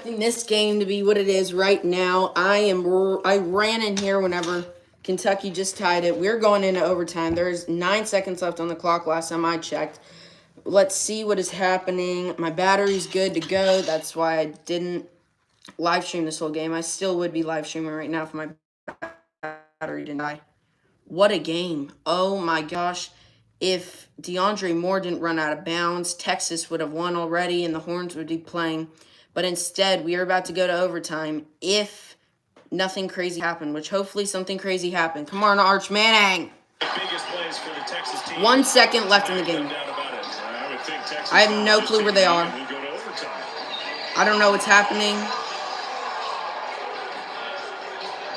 expecting this game to be what it is right now. I ran in here whenever Kentucky just tied it. We're going into overtime. There's 9 seconds left on the clock last time I checked. Let's see what is happening. My battery's good to go. That's why I didn't live stream this whole game. I still would be live streaming right now if my battery didn't die. What a game. Oh my gosh. If DeAndre Moore didn't run out of bounds, Texas would have won already and the Horns would be playing. But instead, we are about to go to overtime if nothing crazy happened, which hopefully something crazy happened. Come on, Arch Manning. 1 second left in the game. I have no clue where they are. I don't know what's happening.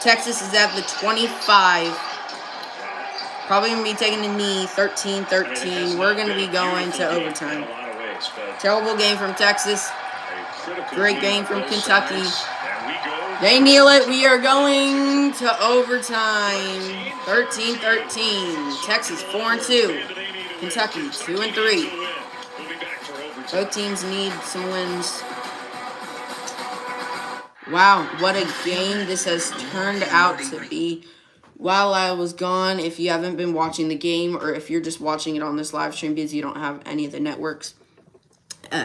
Texas is at the 25. Probably going to be taking a knee, 13-13. We're going to be going to overtime. Terrible game from Texas. Great game from Kentucky. They kneel it. We are going to overtime. 13-13. Texas 4-2. Kentucky 2-3. Both teams need some wins. Wow, what a game this has turned out to be. While I was gone, if you haven't been watching the game or if you're just watching it on this live stream because you don't have any of the networks,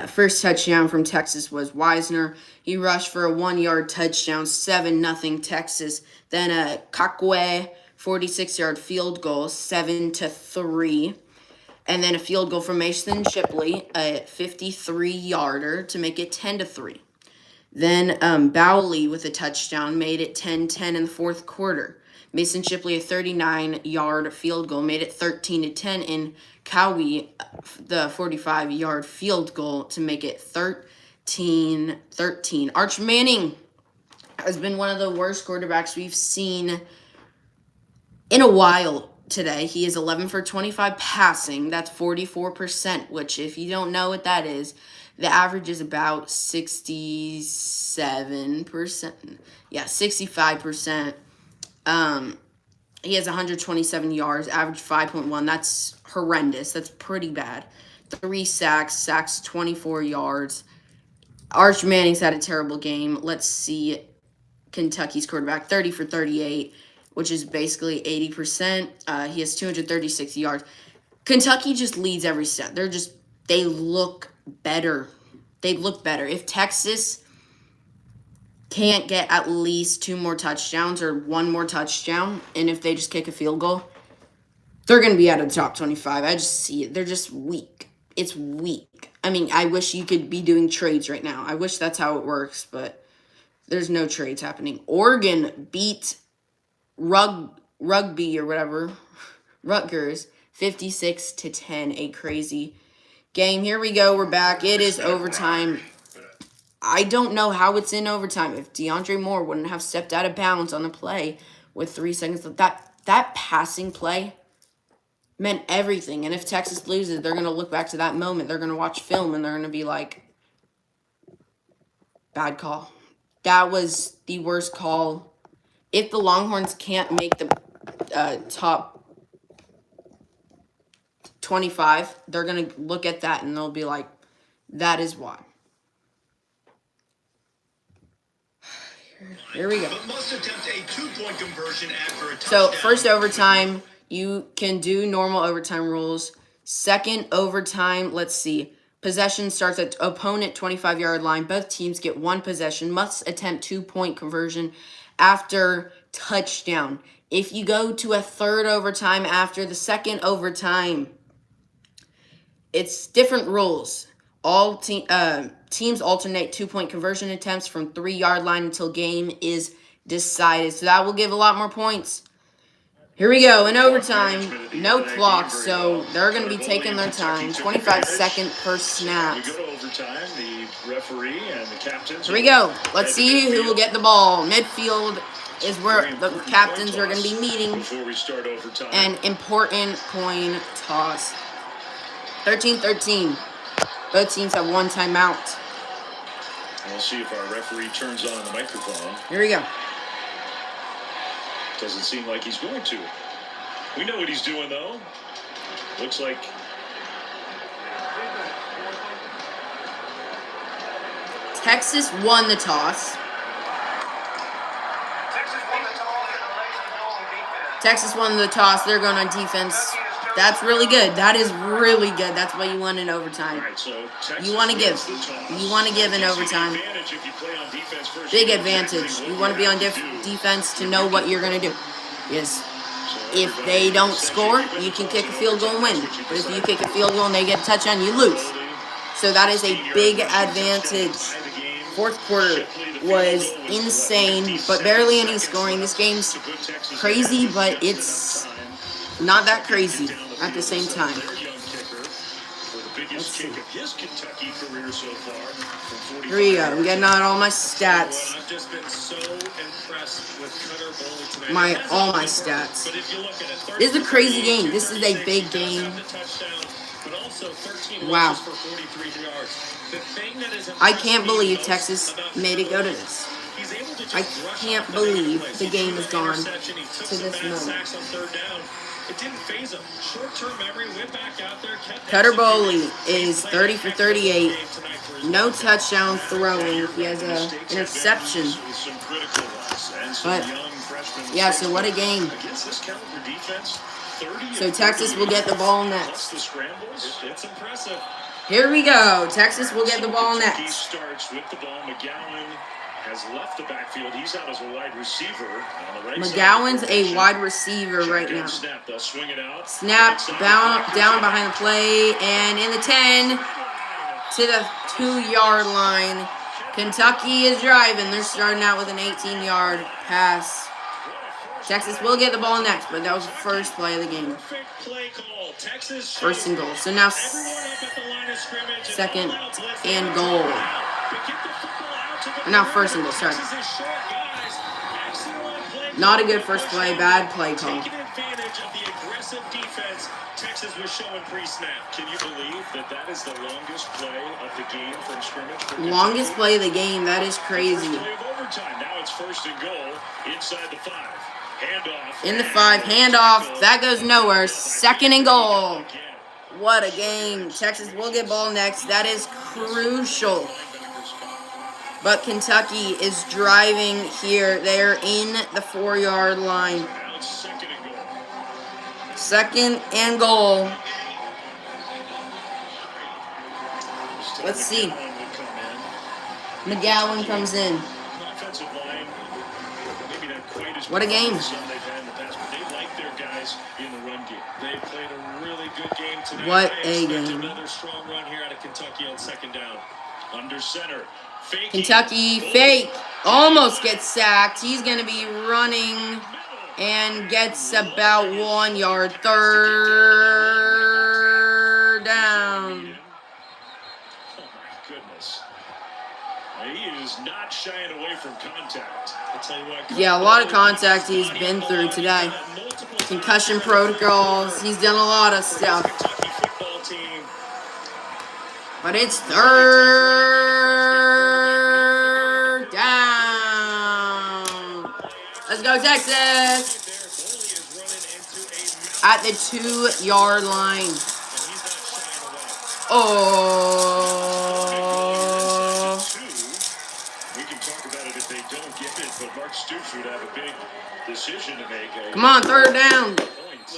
first touchdown from Texas was Wisner. He rushed for a 1-yard touchdown, 7-0 Texas. Then a Kakwe 46-yard field goal, 7-3. And then a field goal from Mason Shipley, a 53-yarder to make it 10-3. Then Bowley with a touchdown made it 10-10 in the fourth quarter. Mason Shipley, a 39-yard field goal, made it 13-10. And Cowie, the 45-yard field goal to make it 13-13. Arch Manning has been one of the worst quarterbacks we've seen in a while today. He is 11 for 25 passing. That's 44%, which if you don't know what that is, the average is about 67%. Yeah, 65%. He has 127 yards, average 5.1. That's horrendous. That's pretty bad. 3 sacks 24 yards. Arch Manning's had a terrible game. Let's see Kentucky's quarterback, 30 for 38, which is basically 80%. He has 236 yards. Kentucky just leads every step. They look better. They look better. If Texas can't get at least 2 more touchdowns or 1 more touchdown, and if they just kick a field goal, they're going to be out of the top 25. I just see it. They're just weak. It's weak. I mean, I wish you could be doing trades right now. I wish that's how it works, but there's no trades happening. Oregon beat Rugby or whatever, Rutgers, 56-10, a crazy game. Here we go. We're back. It is overtime. I don't know how it's in overtime. If DeAndre Moore wouldn't have stepped out of bounds on the play with 3 seconds, that passing play meant everything. And if Texas loses, they're going to look back to that moment. They're going to watch film, and they're going to be like, bad call. That was the worst call. If the Longhorns can't make the top 25, they're going to look at that, and they'll be like, that is why. Here we go. So, first overtime, you can do normal overtime rules. Second overtime, let's see. Possession starts at opponent 25-yard line. Both teams get 1 possession. Must attempt 2-point conversion after touchdown. If you go to a third overtime after the second overtime, it's different rules. All teams alternate 2-point conversion attempts from 3-yard line until game is decided. So that will give a lot more points. Here we go. In overtime, no clock, so they're going to be taking their time. 25 seconds per snap. Here we go. Let's see who will get the ball. Midfield is where the captains are going to be meeting. An important coin toss. 13-13. Both teams have 1 timeout. We'll see if our referee turns on the microphone. Here we go. Doesn't seem like he's going to. We know what he's doing, though. Looks like Texas won the toss. Texas won the toss. They're going on defense. That's really good. That is really good. That's what you want in overtime. You want to give. You want to give in overtime. Big advantage. You want to be on defense to know what you're going to do. Yes. If they don't score, you can kick a field goal and win. But if you kick a field goal and they get a touchdown, you lose. So that is a big advantage. Fourth quarter was insane, but barely any scoring. This game's crazy, but it's not that crazy at the same time. Let's see. Here we go. I'm getting out all my stats. All my stats. This is a crazy game. This is a big game. Wow. I can't believe Texas made it go to this. I can't believe the game has gone to this moment. Cutter Boley is 30 for 38. No touchdown throwing. He has an interception. But, yeah, so what a game. So Texas will get the ball next. Here we go. Texas will get the ball next. Has left the backfield. He's out as a wide receiver. McGowan's a wide receiver right now. Snap down behind the play and in the 10 to the 2-yard line. Kentucky is driving. They're starting out with an 18-yard pass. Texas will get the ball next, but that was the first play of the game. First and goal. So now second and goal. Now first and goal, sorry. Not a good first play, bad play call. Texas was showing pre-snap. Can you believe that is the longest play of the game from scrimmage? Longest play of the game, that is crazy. Now it's first and goal inside the 5. Handoff. In the 5, handoff. That goes nowhere. Second and goal. What a game. Texas will get ball next. That is crucial. But Kentucky is driving here. They're in the 4-yard line. Second and goal. Let's see. McGowan comes in. What a game. What a game. Another strong run here out of Kentucky on second down. Under center. Kentucky fake. Almost gets sacked. He's going to be running and gets about 1 yard. Third down. Oh my goodness. He is not shying away from contact. I'll tell you what. Yeah, a lot of contact he's been through today. Concussion protocols. He's done a lot of stuff. But it's third down. Let's go, Texas. At the 2-yard line. Oh. We can talk about it if they don't get it, but Mark Stoops would have a big decision to make. Come on, third down.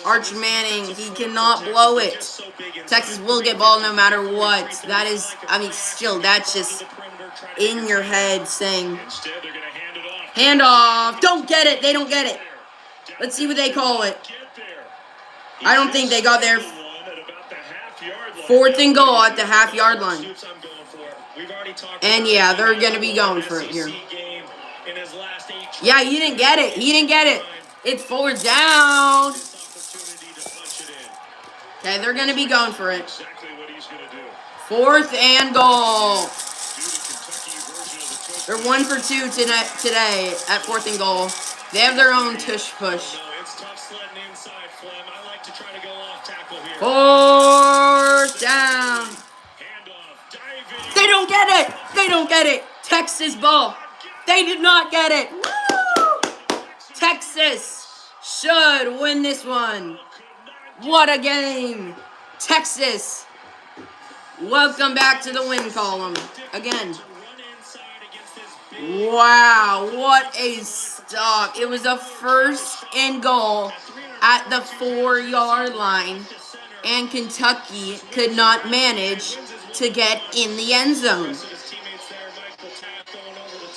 Arch Manning, he cannot blow it. Texas will get ball no matter what. That is, still, that's just in your head saying, hand off. Don't get it. They don't get it. Let's see what they call it. I don't think they got there. Fourth and goal at the half-yard line. And, yeah, they're going to be going for it here. Yeah, he didn't get it. He didn't get it. It's fourth down. Okay, they're going to be going for it. Fourth and goal. They're 1 for 2 today at fourth and goal. They have their own tush push. Fourth down. They don't get it. They don't get it. Texas ball. They did not get it. Woo! Texas should win this one. What a game. Texas. Welcome back to the win column. Again. Wow, what a stop. It was a first and goal at the 4-yard line, and Kentucky could not manage to get in the end zone.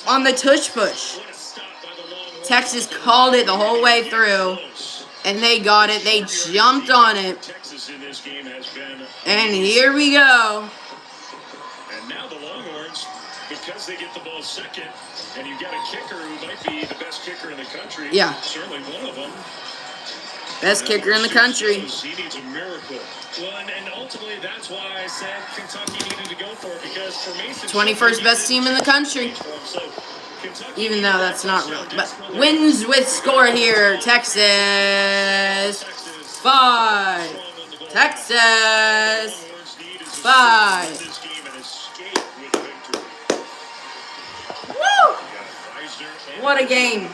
On the tush push, Texas called it the whole way through, and they got it. They jumped on it. And here we go. And now the Longhorns, because they get the ball second, and you've got a kicker who might be the best kicker in the country. Yeah. Certainly one of them. Best kicker in the country. He needs a miracle. Well, and ultimately, that's why I said Kentucky needed to go for it, because for Mason, 21st best team in the country. Even though that's not real. But wins with score here. Texas 5. Texas 5. Woo! What a game.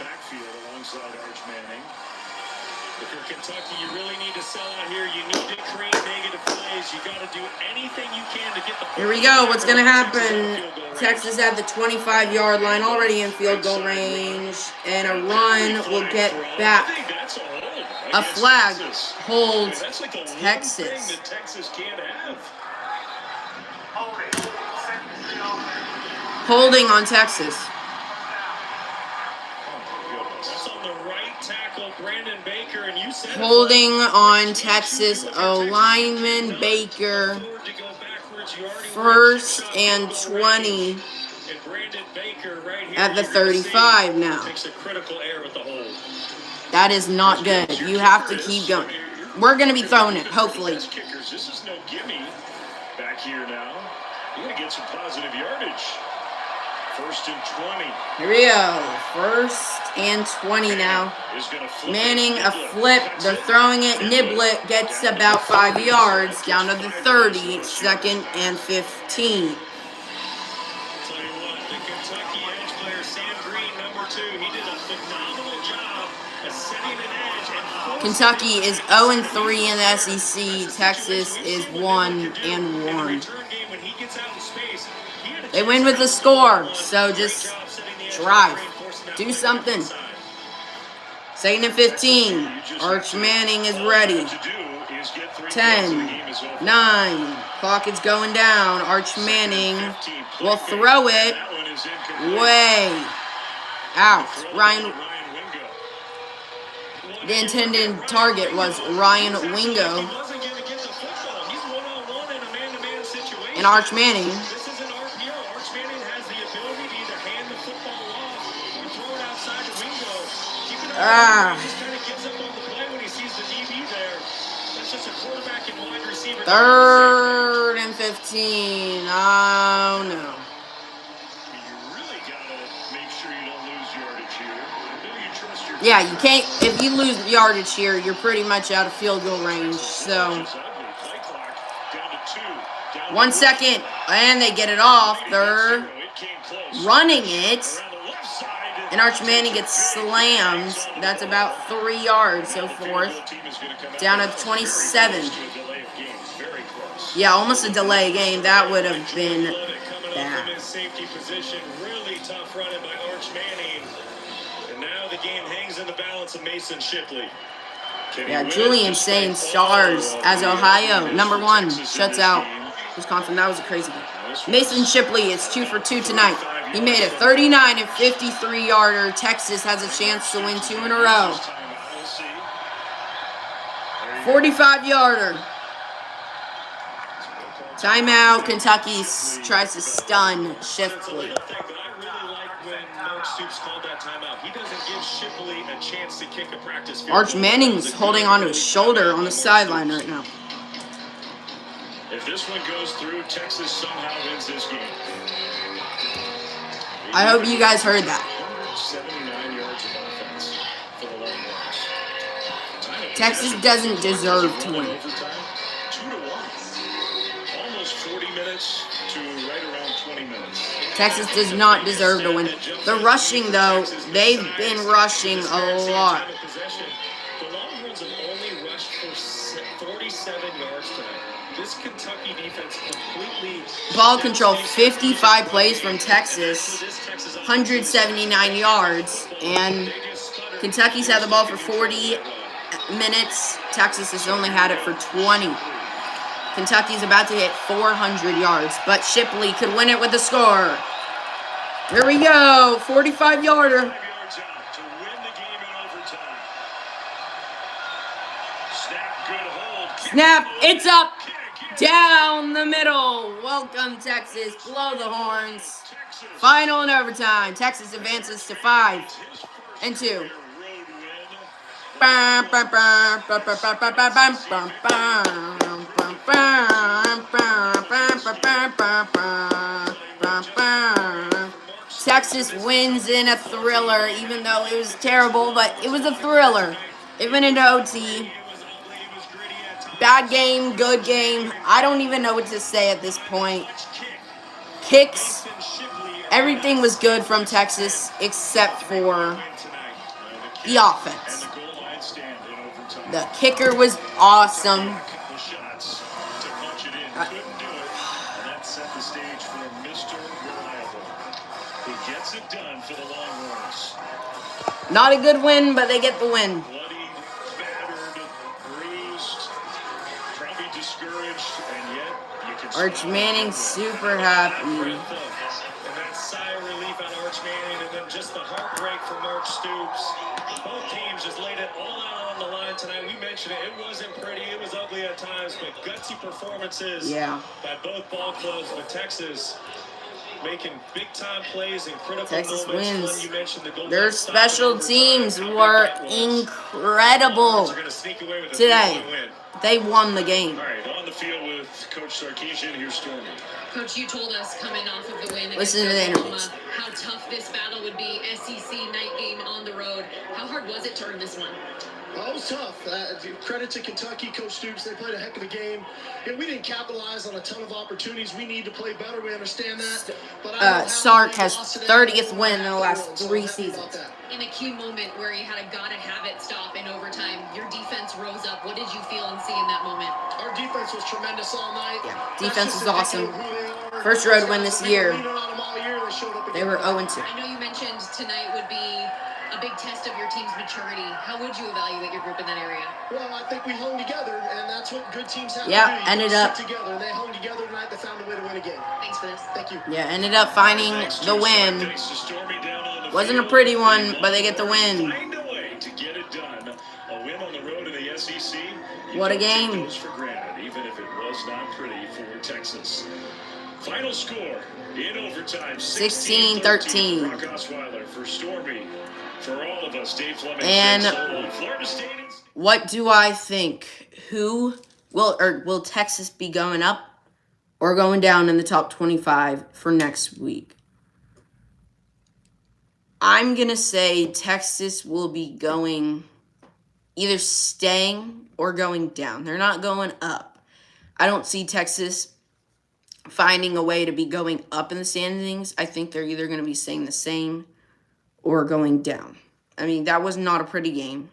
If you're Kentucky, you really need to sell out here. You need to create negative plays. You got to do anything you can to get the. Here we go. What's going to happen? Texas at the 25-yard line, already in field goal range, and a run will get back. A flag holds Texas. Holding on Texas. Holding on Texas O-lineman Baker. 1st and 20 at the 35 now. That is not good. You have to keep going. We're going to be throwing it, hopefully. This is no gimme back here now. You got to get some positive yardage. 1st and 20. Here we go. 1st and 20 now. Manning a flip. They're throwing it. Niblett gets about 5 yards down to the 30. 2nd and 15. Tell you what, the Kentucky edge player, Sam Green, number 2, he did a phenomenal job of setting an edge. And Kentucky is 0-3 in the SEC. Texas is 1-1. They win with the score, so just drive. Do something. 2nd and 15. Arch Manning is ready. 10, 9. Clock is going down. Arch Manning will throw it way out. The intended target was Ryan Wingo. And Arch Manning. Third and 15. Oh no. Yeah, you can't. If you lose yardage here, you're pretty much out of field goal range. So 1 second, and they get it off. They're running it. And Arch Manning gets slammed. That's about 3 yards. So 4th. Down at 27. Yeah, almost a delay game. That would have been bad. Really tough running by Arch Manning. And now the game hangs in the balance of Mason Shipley. Yeah, Julian Sain stars as Ohio. Number 1 shuts out Wisconsin. That was a crazy game. Mason Shipley is 2 for 2 tonight. He made a 39 and 53-yarder. Texas has a chance to win 2 in a row. 45-yarder. Timeout. Kentucky tries to stun Shipley. Arch Manning's holding onto his shoulder on the sideline right now. If this one goes through, Texas somehow wins this game. I hope you guys heard that. 79 yards of offense for the Longhorns. Texas doesn't deserve to win. 2-1. Almost 40 minutes to right around 20 minutes. Texas does not deserve to win. The rushing, though, they've been rushing a lot. The Longhorns have only rushed for 47 yards tonight. This This Kentucky defense completely Ball control, 55 plays from Texas, 179 yards, and Kentucky's had the ball for 40 minutes. Texas has only had it for 20. Kentucky's about to hit 400 yards, but Shipley could win it with the score. Here we go, 45-yarder. 5 yards out to win the game in overtime. Snap, good hold. Snap, it's up, down the middle. Welcome, Texas. Blow the horns. Final in overtime. Texas advances to 5-2. Texas wins in a thriller, even though it was terrible, but it was a thriller. It went into OT. Bad game, good game. I don't even know what to say at this point. Kicks, everything was good from Texas except for the offense. The kicker was awesome. Not a good win, but they get the win. Arch Manning super happy. And that sigh of relief on Arch Manning, and then just the heartbreak for Mark Stoops. Both teams just laid it all out on the line tonight. We mentioned it. It wasn't pretty. It was ugly at times, but gutsy performances by both ball clubs. But Texas making big-time plays in critical Texas moments. wins. You mentioned the goal Their special teams were incredible today. They won the game. All right, on the field with Coach Sarkisian. Here's Stormy. Coach, you told us coming off of the win Listen to the against interviews. Oklahoma how tough this battle would be. SEC night game on the road. How hard was it to earn this one? Well, it was tough. Credit to Kentucky, Coach Stoops. They played a heck of a game. We didn't capitalize on a ton of opportunities. We need to play better. We understand that. But Sark has 30th win in the last 3 seasons. In a key moment where you had a gotta-have-it stop in overtime, your defense rose up. What did you feel and see in that moment? Our defense was tremendous all night. Yeah, defense was awesome. First road win this year. They were 0-2. I know you mentioned tonight would be a big test of your team's maturity. How would you evaluate your group in that area? Well, I think we hung together, and that's what good teams have Yeah, to do. ended up together, and they hung together tonight. They found a way to win a game. Thanks for this. Thank you. Yeah, ended up finding the win. Wasn't a pretty one, but they get the win. Find a way to get it done. A win on the road in the SEC. What a game. For granted, even if it was not pretty for Texas. Final score in overtime: 16-13. Brock Osweiler for Stormy. For all of us, Dave Fleming. And Florida State. what do I think? Will Texas be going up or going down in the top 25 for next week? I'm going to say Texas will be going either staying or going down. They're not going up. I don't see Texas finding a way to be going up in the standings. I think they're either going to be staying the same or going down. I mean, that was not a pretty game.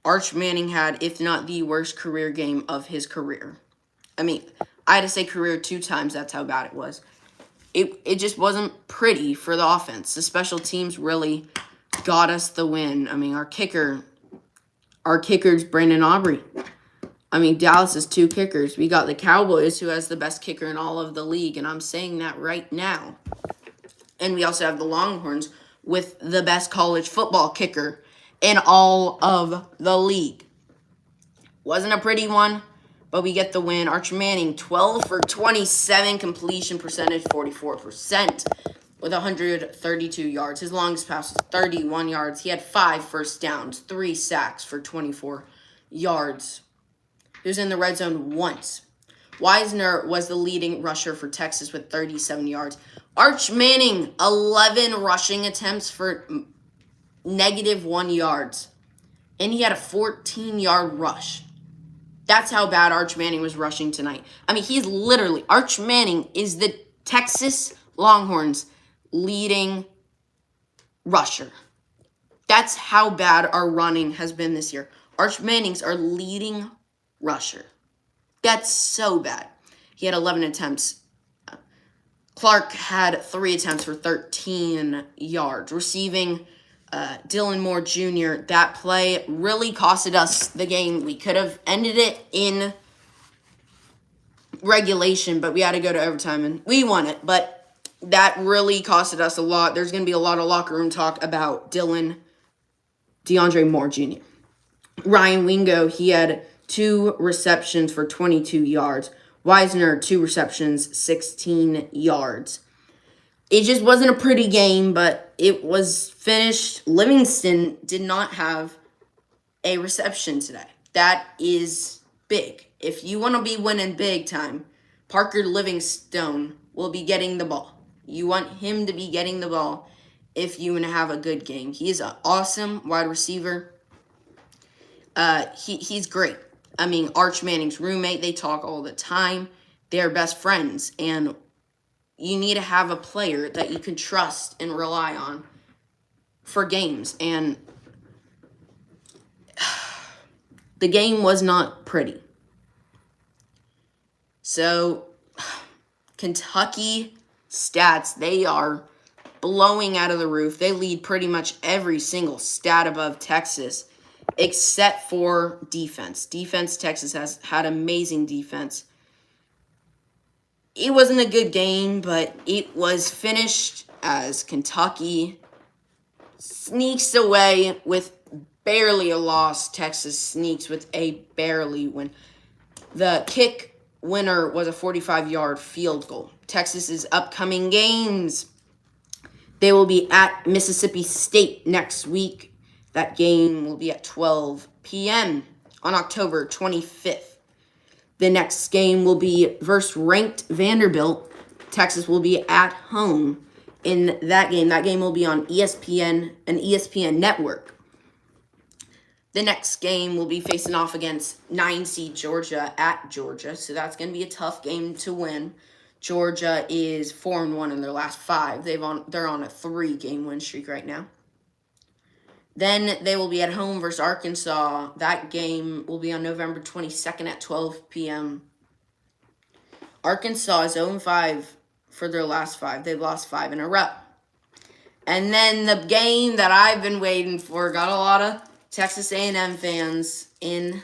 Arch Manning had, if not the worst career game of his career. I mean, I had to say career 2 times. That's how bad it was. It just wasn't pretty for the offense. The special teams really got us the win. I mean, our kicker's Brandon Aubrey. I mean, Dallas has 2 kickers. We got the Cowboys, who has the best kicker in all of the league, and I'm saying that right now. And we also have the Longhorns with the best college football kicker in all of the league. Wasn't a pretty one, but we get the win. Arch Manning, 12 for 27, completion percentage 44%, with 132 yards. His longest pass was 31 yards. He had 5 first downs, 3 sacks for 24 yards. He was in the red zone once. Wisner was the leading rusher for Texas with 37 yards. Arch Manning, 11 rushing attempts for -1 yards. And he had a 14-yard rush. That's how bad Arch Manning was rushing tonight. I mean, he's literally, Arch Manning is the Texas Longhorns' leading rusher. That's how bad our running has been this year. Arch Manning's our leading rusher. That's so bad. He had 11 attempts. Clark had 3 attempts for 13 yards. Receiving, Dylan Moore Jr., that play really costed us the game. We could have ended it in regulation, but we had to go to overtime, and we won it. But that really costed us a lot. There's going to be a lot of locker room talk about DeAndre Moore Jr. Ryan Wingo, he had 2 receptions for 22 yards. Wisner, 2 receptions, 16 yards. It just wasn't a pretty game, but it was finished. Livingston did not have a reception today. That is big. If you want to be winning big time, Parker Livingstone will be getting the ball. You want him to be getting the ball if you want to have a good game. He is an awesome wide receiver. He's great. I mean, Arch Manning's roommate, they talk all the time. They're best friends, and you need to have a player that you can trust and rely on for games. And the game was not pretty. So, Kentucky stats, they are blowing out of the roof. They lead pretty much every single stat above Texas, except for defense. Texas has had amazing defense. It wasn't a good game, but it was finished as Kentucky sneaks away with barely a loss. Texas sneaks with a barely win. The kick winner was a 45-yard field goal. Texas's upcoming games, they will be at Mississippi State next week. That game will be at 12 p.m. on October 25th. The next game will be versus ranked Vanderbilt. Texas will be at home in that game. That game will be on ESPN and ESPN Network. The next game will be facing off against 9 seed Georgia at Georgia. So that's going to be a tough game to win. Georgia is 4-1 in their last 5. They're on a 3-game win streak right now. Then they will be at home versus Arkansas. That game will be on November 22nd at 12 p.m. Arkansas is 0-5 for their last 5. They've lost 5 in a row. And then the game that I've been waiting for, got a lot of Texas A&M fans in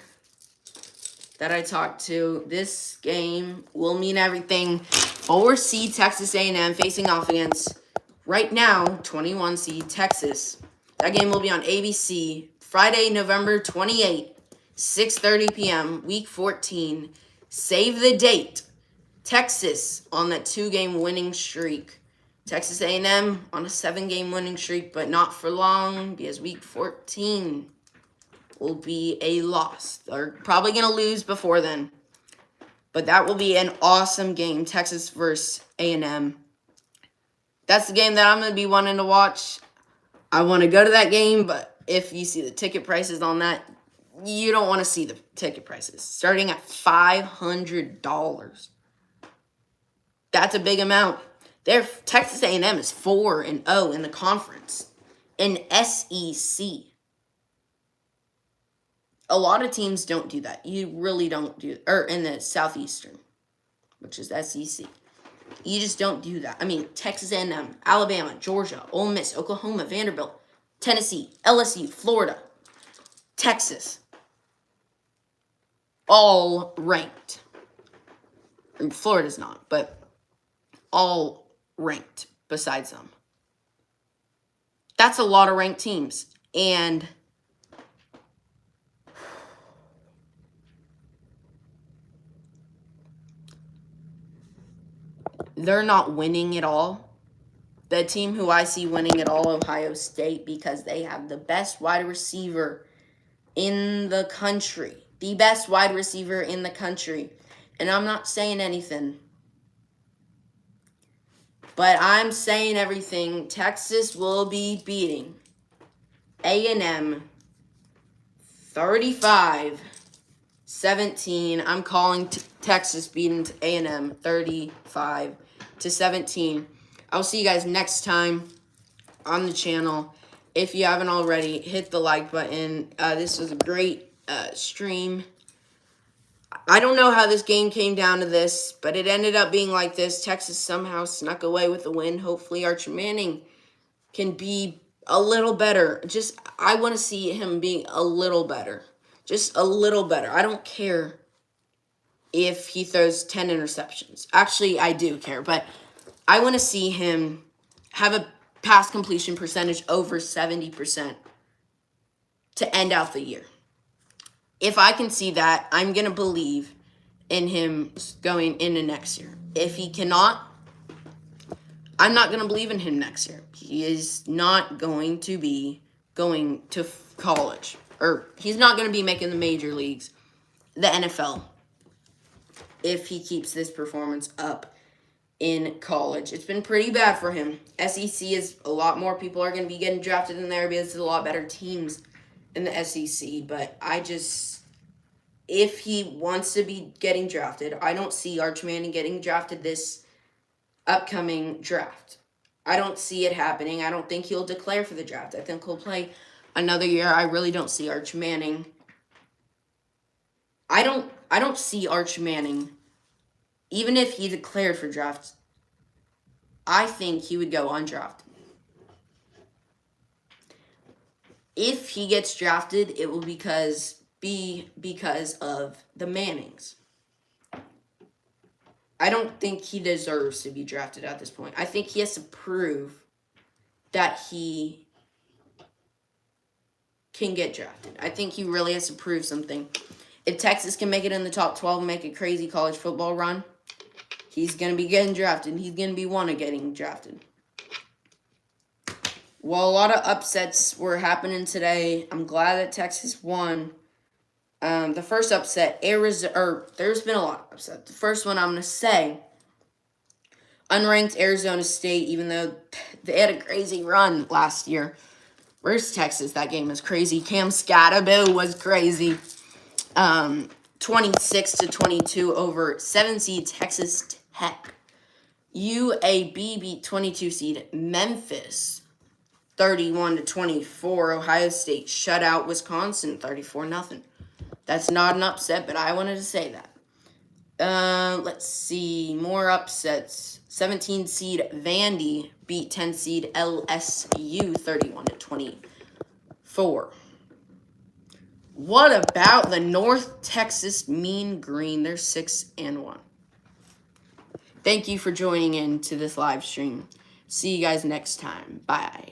that I talked to. This game will mean everything. 4 seed Texas A&M facing off against, right now, 21 seed Texas. That game will be on ABC Friday, November 28th, 6:30 p.m., Week 14. Save the date. Texas on that 2-game winning streak. Texas A&M on a 7-game winning streak, but not for long because Week 14 will be a loss. They're probably going to lose before then. But that will be an awesome game, Texas versus A&M. That's the game that I'm going to be wanting to watch. I want to go to that game, but if you see the ticket prices on that, you don't want to see the ticket prices. Starting at $500. That's a big amount. Texas A&M is 4-0 in the conference. In SEC. A lot of teams don't do that. You really don't do, or in the Southeastern, which is SEC. You just don't do that. I mean, Texas A&M, Alabama, Georgia, Ole Miss, Oklahoma, Vanderbilt, Tennessee, LSU, Florida, Texas. All ranked. And Florida's not, but all ranked besides them. That's a lot of ranked teams. And they're not winning it all. The team who I see winning it all, Ohio State, because they have the best wide receiver in the country. The best wide receiver in the country. And I'm not saying anything. But I'm saying everything. Texas will be beating A&M 35-17. I'm calling Texas beating A&M 35-17. I'll see you guys next time on the channel. If you haven't already, hit the like button. This was a great stream. I don't know how this game came down to this, but it ended up being like this. Texas somehow snuck away with the win. Hopefully Archer Manning can be a little better. I want to see him being a little better. Just a little better. I don't care if he throws 10 interceptions. Actually, I do care, but I want to see him have a pass completion percentage over 70% to end out the year. If I can see that, I'm going to believe in him going into next year. If he cannot, I'm not going to believe in him next year. He is not going to be going to college. Or he's not going to be making the major leagues, the NFL, if he keeps this performance up in college. It's been pretty bad for him. SEC is a lot more people are going to be getting drafted in there because there's a lot better teams in the SEC. But if he wants to be getting drafted, I don't see Arch Manning getting drafted this upcoming draft. I don't see it happening. I don't think he'll declare for the draft. I think he'll play another year. I really don't see Arch Manning. I don't see Arch Manning, even if he declared for drafts, I think he would go undrafted. If he gets drafted, it will be because of the Mannings. I don't think he deserves to be drafted at this point. I think he has to prove that he can get drafted. I think he really has to prove something. If Texas can make it in the top 12 and make a crazy college football run, he's going to be getting drafted. He's going to be one of getting drafted. Well, a lot of upsets were happening today. I'm glad that Texas won. The first upset, there's been a lot of upsets. The first one I'm going to say, unranked Arizona State, even though they had a crazy run last year. Where's Texas? That game was crazy. Cam Scatterbill was crazy. 26-22 over 7 seed Texas Tech. UAB beat 22 seed Memphis 31-24. Ohio State shut out Wisconsin 34-0. That's not an upset, but I wanted to say that. Let's see. More upsets. 17 seed Vandy beat 10 seed LSU 31-24. What about the North Texas Mean Green? They're 6-1. Thank you for joining in to this live stream. See you guys next time. Bye.